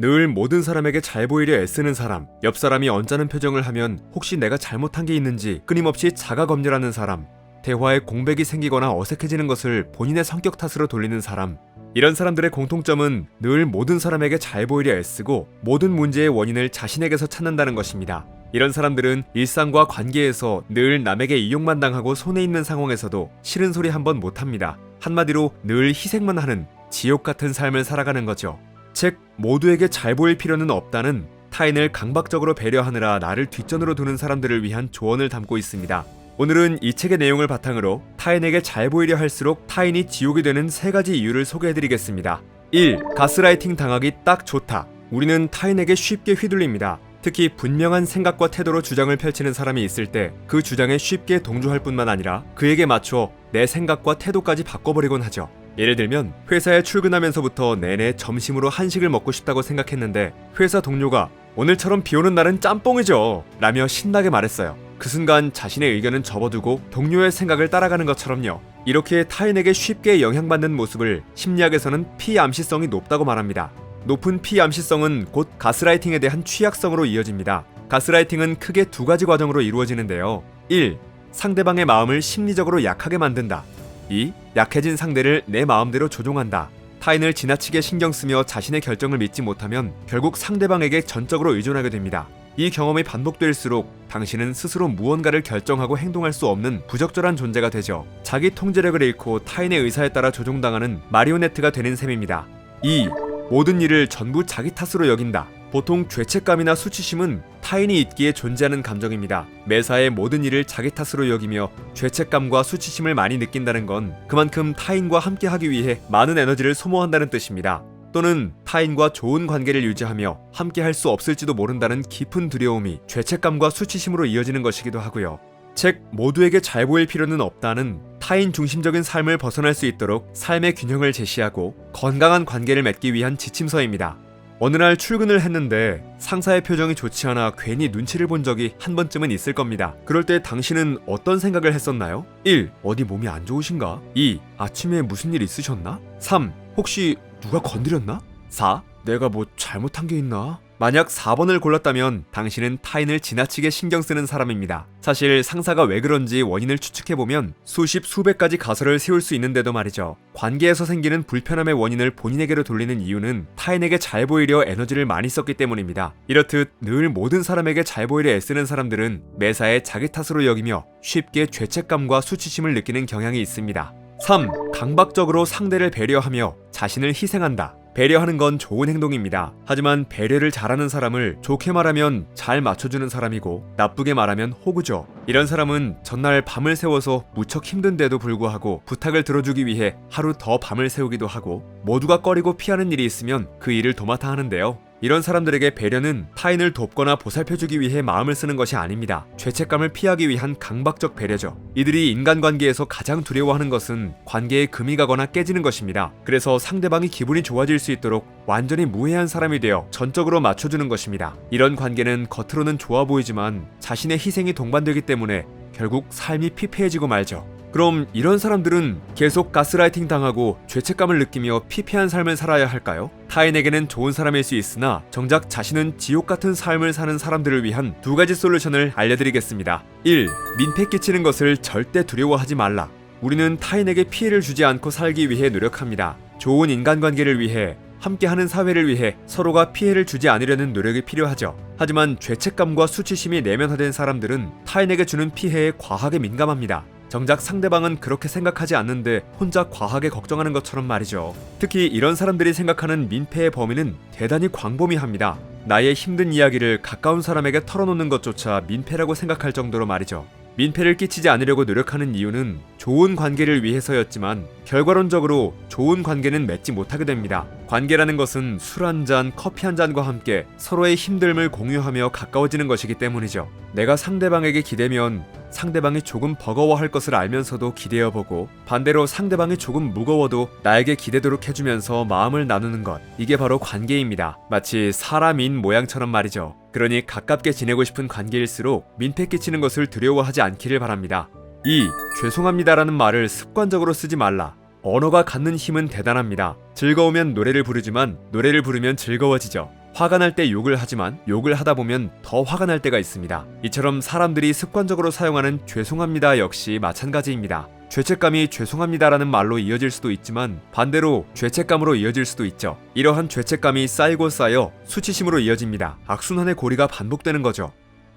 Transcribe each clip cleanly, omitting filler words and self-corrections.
늘 모든 사람에게 잘 보이려 애쓰는 사람, 옆 사람이 언짢은 표정을 하면 혹시 내가 잘못한 게 있는지 끊임없이 자가검열하는 사람, 대화에 공백이 생기거나 어색해지는 것을 본인의 성격 탓으로 돌리는 사람. 이런 사람들의 공통점은 늘 모든 사람에게 잘 보이려 애쓰고 모든 문제의 원인을 자신에게서 찾는다는 것입니다. 이런 사람들은 일상과 관계에서 늘 남에게 이용만 당하고 손해 있는 상황에서도 싫은 소리 한번 못합니다. 한마디로 늘 희생만 하는 지옥 같은 삶을 살아가는 거죠. 즉, 모두에게 잘 보일 필요는 없다는 타인을 강박적으로 배려하느라 나를 뒷전으로 두는 사람들을 위한 조언을 담고 있습니다. 오늘은 이 책의 내용을 바탕으로 타인에게 잘 보이려 할수록 타인이 지옥이 되는 3가지 이유를 소개해드리겠습니다. 1. 가스라이팅 당하기 딱 좋다. 우리는 타인에게 쉽게 휘둘립니다. 특히 분명한 생각과 태도로 주장을 펼치는 사람이 있을 때 그 주장에 쉽게 동조할 뿐만 아니라 그에게 맞춰 내 생각과 태도까지 바꿔버리곤 하죠. 예를 들면 회사에 출근하면서부터 내내 점심으로 한식을 먹고 싶다고 생각했는데 회사 동료가 오늘처럼 비오는 날은 짬뽕이죠 라며 신나게 말했어요. 그 순간 자신의 의견은 접어두고 동료의 생각을 따라가는 것처럼요. 이렇게 타인에게 쉽게 영향받는 모습을 심리학에서는 피암시성이 높다고 말합니다. 높은 피암시성은 곧 가스라이팅에 대한 취약성으로 이어집니다. 가스라이팅은 크게 2가지 과정으로 이루어지는데요. 1. 상대방의 마음을 심리적으로 약하게 만든다. 2. 약해진 상대를 내 마음대로 조종한다. 타인을 지나치게 신경 쓰며 자신의 결정을 믿지 못하면 결국 상대방에게 전적으로 의존하게 됩니다. 이 경험이 반복될수록 당신은 스스로 무언가를 결정하고 행동할 수 없는 부적절한 존재가 되죠. 자기 통제력을 잃고 타인의 의사에 따라 조종당하는 마리오네트가 되는 셈입니다. 2. 모든 일을 전부 자기 탓으로 여긴다. 보통 죄책감이나 수치심은 타인이 있기에 존재하는 감정입니다. 매사에 모든 일을 자기 탓으로 여기며 죄책감과 수치심을 많이 느낀다는 건 그만큼 타인과 함께하기 위해 많은 에너지를 소모한다는 뜻입니다. 또는 타인과 좋은 관계를 유지하며 함께할 수 없을지도 모른다는 깊은 두려움이 죄책감과 수치심으로 이어지는 것이기도 하고요. 즉, 모두에게 잘 보일 필요는 없다는 타인 중심적인 삶을 벗어날 수 있도록 삶의 균형을 제시하고 건강한 관계를 맺기 위한 지침서입니다. 어느 날 출근을 했는데 상사의 표정이 좋지 않아 괜히 눈치를 본 적이 한 번쯤은 있을 겁니다. 그럴 때 당신은 어떤 생각을 했었나요? 1. 어디 몸이 안 좋으신가? 2. 아침에 무슨 일 있으셨나? 3. 혹시 누가 건드렸나? 4. 내가 뭐 잘못한 게 있나? 만약 4번을 골랐다면 당신은 타인을 지나치게 신경 쓰는 사람입니다. 사실 상사가 왜 그런지 원인을 추측해보면 수십 수백 가지 가설을 세울 수 있는데도 말이죠. 관계에서 생기는 불편함의 원인을 본인에게로 돌리는 이유는 타인에게 잘 보이려 에너지를 많이 썼기 때문입니다. 이렇듯 늘 모든 사람에게 잘 보이려 애쓰는 사람들은 매사에 자기 탓으로 여기며 쉽게 죄책감과 수치심을 느끼는 경향이 있습니다. 3. 강박적으로 상대를 배려하며 자신을 희생한다. 배려하는 건 좋은 행동입니다. 하지만 배려를 잘하는 사람을 좋게 말하면 잘 맞춰주는 사람이고 나쁘게 말하면 호구죠. 이런 사람은 전날 밤을 새워서 무척 힘든데도 불구하고 부탁을 들어주기 위해 하루 더 밤을 새우기도 하고 모두가 꺼리고 피하는 일이 있으면 그 일을 도맡아 하는데요. 이런 사람들에게 배려는 타인을 돕거나 보살펴주기 위해 마음을 쓰는 것이 아닙니다. 죄책감을 피하기 위한 강박적 배려죠. 이들이 인간관계에서 가장 두려워하는 것은 관계에 금이 가거나 깨지는 것입니다. 그래서 상대방이 기분이 좋아질 수 있도록 완전히 무해한 사람이 되어 전적으로 맞춰주는 것입니다. 이런 관계는 겉으로는 좋아 보이지만 자신의 희생이 동반되기 때문에 결국 삶이 피폐해지고 말죠. 그럼 이런 사람들은 계속 가스라이팅 당하고 죄책감을 느끼며 피폐한 삶을 살아야 할까요? 타인에게는 좋은 사람일 수 있으나 정작 자신은 지옥 같은 삶을 사는 사람들을 위한 2가지 솔루션을 알려드리겠습니다. 1. 민폐 끼치는 것을 절대 두려워하지 말라. 우리는 타인에게 피해를 주지 않고 살기 위해 노력합니다. 좋은 인간관계를 위해, 함께하는 사회를 위해 서로가 피해를 주지 않으려는 노력이 필요하죠. 하지만 죄책감과 수치심이 내면화된 사람들은 타인에게 주는 피해에 과하게 민감합니다. 정작 상대방은 그렇게 생각하지 않는데 혼자 과하게 걱정하는 것처럼 말이죠. 특히 이런 사람들이 생각하는 민폐의 범위는 대단히 광범위합니다. 나의 힘든 이야기를 가까운 사람에게 털어놓는 것조차 민폐라고 생각할 정도로 말이죠. 민폐를 끼치지 않으려고 노력하는 이유는 좋은 관계를 위해서였지만 결과론적으로 좋은 관계는 맺지 못하게 됩니다. 관계라는 것은 술 한 잔, 커피 한 잔과 함께 서로의 힘듦을 공유하며 가까워지는 것이기 때문이죠. 내가 상대방에게 기대면 상대방이 조금 버거워할 것을 알면서도 기대어보고 반대로 상대방이 조금 무거워도 나에게 기대도록 해주면서 마음을 나누는 것, 이게 바로 관계입니다. 마치 사람인 모양처럼 말이죠. 그러니 가깝게 지내고 싶은 관계일수록 민폐 끼치는 것을 두려워하지 않기를 바랍니다. 2. 죄송합니다라는 말을 습관적으로 쓰지 말라. 언어가 갖는 힘은 대단합니다. 즐거우면 노래를 부르지만 노래를 부르면 즐거워지죠. 화가 날 때 욕을 하지만 욕을 하다 보면 더 화가 날 때가 있습니다. 이처럼 사람들이 습관적으로 사용하는 죄송합니다 역시 마찬가지입니다. 죄책감이 죄송합니다라는 말로 이어질 수도 있지만 반대로 죄책감으로 이어질 수도 있죠. 이러한 죄책감이 쌓이고 쌓여 수치심으로 이어집니다. 악순환의 고리가 반복되는 거죠.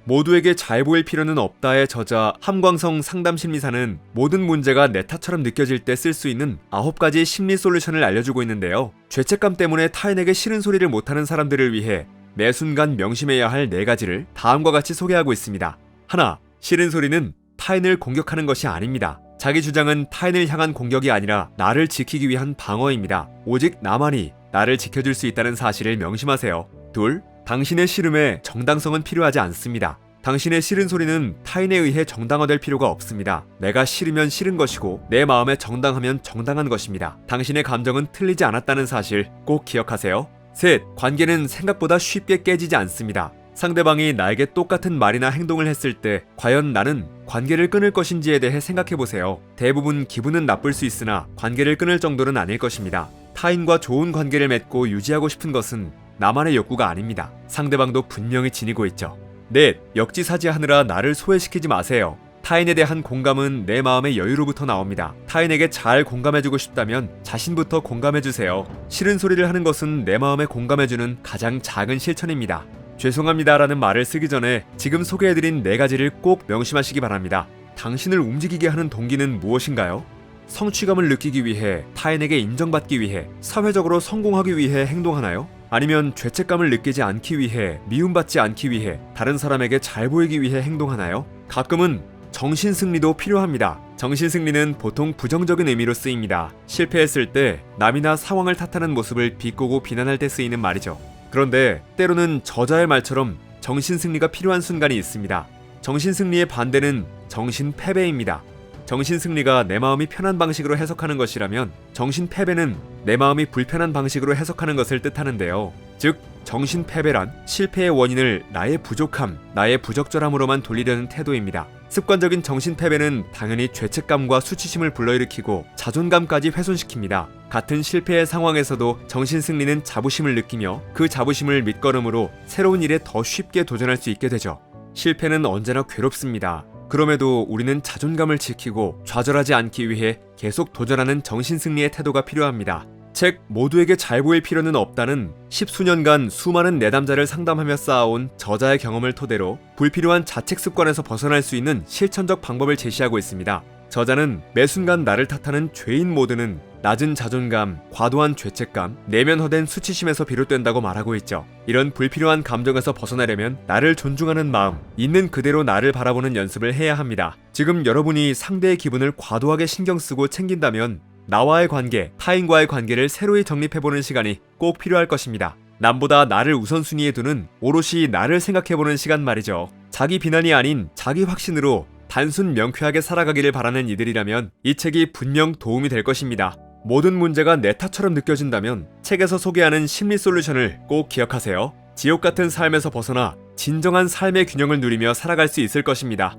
모두에게 잘 보일 필요는 없다의 저자 함광성 상담심리사는 모든 문제가 내 탓처럼 느껴질 때 쓸 수 있는 9가지 심리 솔루션을 알려주고 있는데요. 죄책감 때문에 타인에게 싫은 소리를 못하는 사람들을 위해 매 순간 명심해야 할 4가지를 다음과 같이 소개하고 있습니다. 하나, 싫은 소리는 타인을 공격하는 것이 아닙니다. 자기 주장은 타인을 향한 공격이 아니라 나를 지키기 위한 방어입니다. 오직 나만이 나를 지켜줄 수 있다는 사실을 명심하세요. 둘, 당신의 싫음에 정당성은 필요하지 않습니다. 당신의 싫은 소리는 타인에 의해 정당화될 필요가 없습니다. 내가 싫으면 싫은 것이고 내 마음에 정당하면 정당한 것입니다. 당신의 감정은 틀리지 않았다는 사실 꼭 기억하세요. 셋, 관계는 생각보다 쉽게 깨지지 않습니다. 상대방이 나에게 똑같은 말이나 행동을 했을 때 과연 나는 관계를 끊을 것인지에 대해 생각해보세요. 대부분 기분은 나쁠 수 있으나 관계를 끊을 정도는 아닐 것입니다. 타인과 좋은 관계를 맺고 유지하고 싶은 것은 나만의 욕구가 아닙니다. 상대방도 분명히 지니고 있죠. 넷, 역지사지하느라 나를 소외시키지 마세요. 타인에 대한 공감은 내 마음의 여유로부터 나옵니다. 타인에게 잘 공감해주고 싶다면 자신부터 공감해주세요. 싫은 소리를 하는 것은 내 마음에 공감해주는 가장 작은 실천입니다. 죄송합니다라는 말을 쓰기 전에 지금 소개해드린 4가지를 꼭 명심하시기 바랍니다. 당신을 움직이게 하는 동기는 무엇인가요? 성취감을 느끼기 위해, 타인에게 인정받기 위해, 사회적으로 성공하기 위해 행동하나요? 아니면 죄책감을 느끼지 않기 위해, 미움받지 않기 위해, 다른 사람에게 잘 보이기 위해 행동하나요? 가끔은 정신승리도 필요합니다. 정신승리는 보통 부정적인 의미로 쓰입니다. 실패했을 때 남이나 상황을 탓하는 모습을 비꼬고 비난할 때 쓰이는 말이죠. 그런데 때로는 저자의 말처럼 정신승리가 필요한 순간이 있습니다. 정신승리의 반대는 정신패배입니다. 정신승리가 내 마음이 편한 방식으로 해석하는 것이라면 정신패배는 내 마음이 불편한 방식으로 해석하는 것을 뜻하는데요. 즉, 정신패배란 실패의 원인을 나의 부족함, 나의 부적절함으로만 돌리려는 태도입니다. 습관적인 정신패배는 당연히 죄책감과 수치심을 불러일으키고 자존감까지 훼손시킵니다. 같은 실패의 상황에서도 정신승리는 자부심을 느끼며 그 자부심을 밑거름으로 새로운 일에 더 쉽게 도전할 수 있게 되죠. 실패는 언제나 괴롭습니다. 그럼에도 우리는 자존감을 지키고 좌절하지 않기 위해 계속 도전하는 정신승리의 태도가 필요합니다. 책 모두에게 잘 보일 필요는 없다는 10수년간 수많은 내담자를 상담하며 쌓아온 저자의 경험을 토대로 불필요한 자책 습관에서 벗어날 수 있는 실천적 방법을 제시하고 있습니다. 저자는 매 순간 나를 탓하는 죄인 모드는 낮은 자존감, 과도한 죄책감, 내면화된 수치심에서 비롯된다고 말하고 있죠. 이런 불필요한 감정에서 벗어나려면 나를 존중하는 마음, 있는 그대로 나를 바라보는 연습을 해야 합니다. 지금 여러분이 상대의 기분을 과도하게 신경 쓰고 챙긴다면 나와의 관계, 타인과의 관계를 새로이 정립해보는 시간이 꼭 필요할 것입니다. 남보다 나를 우선순위에 두는 오롯이 나를 생각해보는 시간 말이죠. 자기 비난이 아닌 자기 확신으로 단순 명쾌하게 살아가기를 바라는 이들이라면 이 책이 분명 도움이 될 것입니다. 모든 문제가 내 탓처럼 느껴진다면 책에서 소개하는 심리 솔루션을 꼭 기억하세요. 지옥 같은 삶에서 벗어나 진정한 삶의 균형을 누리며 살아갈 수 있을 것입니다.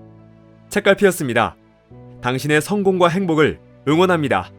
책갈피였습니다. 당신의 성공과 행복을 응원합니다.